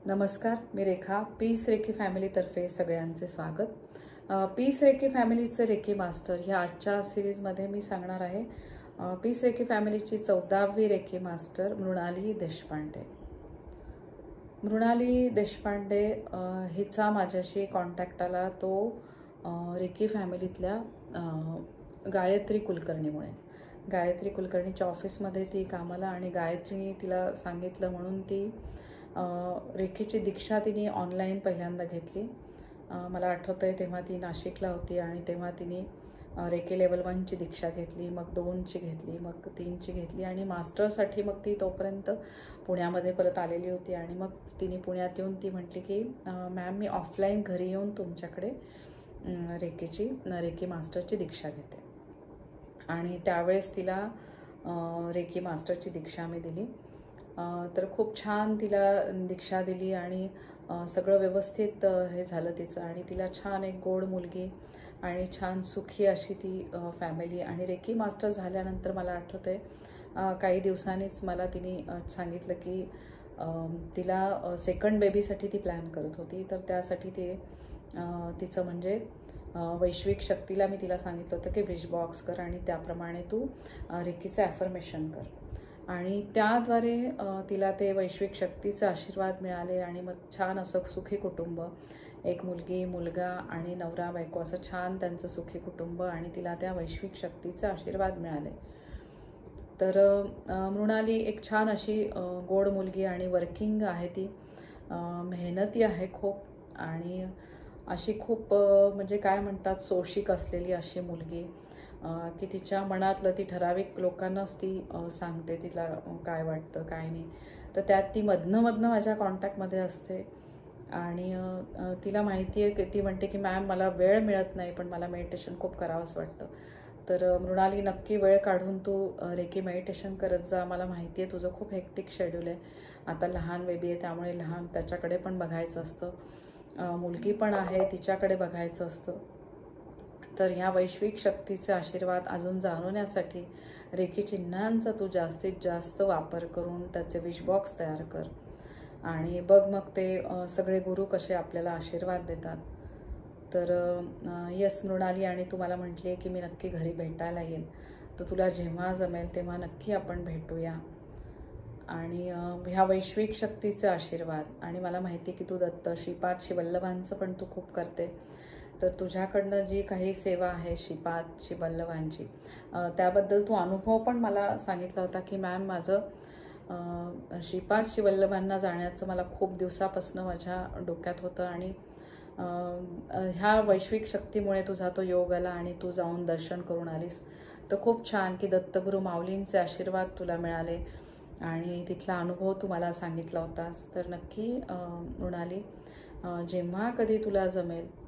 नमस्कार, मी रेखा. Piece recce फॅमिलीतर्फे सगळ्यांचे स्वागत. पीस रेकी फॅमिलीचे रेकी मास्टर ह्या आजच्या सिरीजमध्ये मी सांगणार आहे पीस रेकी फॅमिलीची 14वी रेकी मास्टर मृणाली देशपांडे. मृणाली देशपांडे हिचा माझ्याशी कॉन्टॅक्ट आला तो रेकी फॅमिलीतल्या गायत्री कुलकर्णीमुळे. गायत्री कुलकर्णीच्या ऑफिसमध्ये ती कामाला आणि गायत्रीने तिला सांगितलं म्हणून ती रेकीची दीक्षा तिने ऑनलाईन पहिल्यांदा घेतली. मला आठवतं आहे तेव्हा ती नाशिकला होती आणि तेव्हा तिने रेकी लेवल 1ची दीक्षा घेतली, मग 2ची घेतली, मग 3ची घेतली आणि मास्टरसाठी मग ती तोपर्यंत पुण्यामध्ये परत आलेली होती. आणि मग तिने पुण्यात येऊन ती म्हटली की मॅम मी ऑफलाईन घरी येऊन तुमच्याकडे रेकी मास्टरची दीक्षा घेते. आणि त्यावेळेस तिला रेकी मास्टरची दीक्षा मी दिली. तर खूप छान तिला दीक्षा दिली आणि सगळं व्यवस्थित हे झालं तिचं. आणि तिला छान एक गोड मुलगी आणि छान सुखी अशी ती फॅमिली. आणि रेकी मास्टर झाल्यानंतर मला आठवतं आहे काही दिवसांनीच मला तिने सांगितलं की तिला सेकंड बेबीसाठी ती प्लॅन करत होती. तर त्यासाठी तिचं म्हणजे वैश्विक शक्तीला मी तिला सांगितलं होतं की विश बॉक्स कर आणि त्याप्रमाणे तू रेकीचं ॲफर्मेशन कर. आणि त्याद्वारे तिला ते वैश्विक शक्तीचे आशीर्वाद मिळाले आणि मग छान असं सुखी कुटुंब, एक मुलगी, मुलगा आणि नवरा बायको असं छान त्यांचं सुखी कुटुंब आणि तिला त्या वैश्विक शक्तीचे आशीर्वाद मिळाले. तर मृणाली एक छान अशी गोड मुलगी आणि वर्किंग आहे. ती मेहनती आहे खूप आणि अशी खूप म्हणजे काय म्हणतात सोशिक असलेली अशी मुलगी की तिच्या मनातलं ती ठराविक लोकांनाच ती सांगते तिला काय वाटतं काय नाही. तर त्यात ती मधनं माझ्या कॉन्टॅक्टमध्ये असते आणि तिला माहिती आहे की ती म्हणते की मॅम मला वेळ मिळत नाही पण मला मेडिटेशन खूप करावंसं वाटतं. तर मृणाली नक्की वेळ काढून तू रेकी मेडिटेशन करत जा. मला माहिती आहे तुझं खूप हेक्टिक शेड्यूल आहे. आता लहान बेबी आहे त्यामुळे त्याच्याकडे पण बघायचं असतं, मुलगी पण आहे तिच्याकडे बघायचं असतं. तर ह्या वैश्विक शक्तीचे आशीर्वाद अजून जाणवण्यासाठी रेकी चिन्हांचा तू जास्तीत जास्त वापर करून त्याचे विश बॉक्स तयार कर आणि बघ मग ते सगळे गुरु कसे आपल्याला आशीर्वाद देतात. तर यस मृणाली, आणि तू मला म्हटली आहे की मी नक्की घरी भेटायला येईल. तर तुला जेव्हा जमेल तेव्हा नक्की आपण भेटूया. आणि ह्या वैश्विक शक्तीचे आशीर्वाद आणि मला माहिती आहे की तू दत्त श्रीपाद श्रीवल्लभांचं पण तू खूप करते. तर तुझ्याकडनं जी काही सेवा आहे श्रीपाद श्रीवल्लभांची त्याबद्दल तू अनुभव पण मला सांगितला होता की मॅम माझं श्रीपाद श्रीवल्लभांना जाण्याचं मला खूप दिवसापासून माझ्या डोक्यात होतं आणि ह्या वैश्विक शक्तीमुळे तुझा तो योग आला आणि तू जाऊन दर्शन करून आलीस. तर खूप छान की दत्तगुरू माऊलींचे आशीर्वाद तुला मिळाले आणि तिथला अनुभव तू मला सांगितला होतास. तर नक्की मृणाली जेव्हा कधी तुला जमेल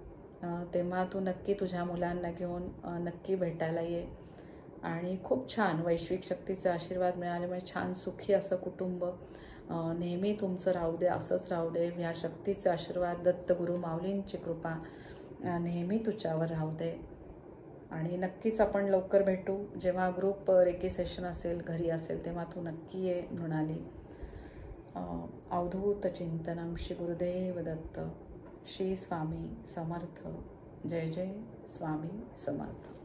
तेव्हा तू नक्की तुझ्या मुलांना घेऊन नक्की भेटायला ये. आणि खूप छान वैश्विक शक्तीचे आशीर्वाद मिळाल्यामुळे छान सुखी असं कुटुंब नेहमी तुमचं राहू दे, असंच राहू दे. ह्या शक्तीचे आशीर्वाद दत्तगुरू माऊलींची कृपा नेहमी तुझ्यावर राहू दे. आणि नक्कीच आपण लवकर भेटू. जेव्हा ग्रुप रेकी सेशन असेल घरी असेल तेव्हा तू नक्की ये मृणाली. अवधूत चिंतनम श्री गुरुदेव दत्त. श्री स्वामी समर्थ. जय जय स्वामी समर्थ.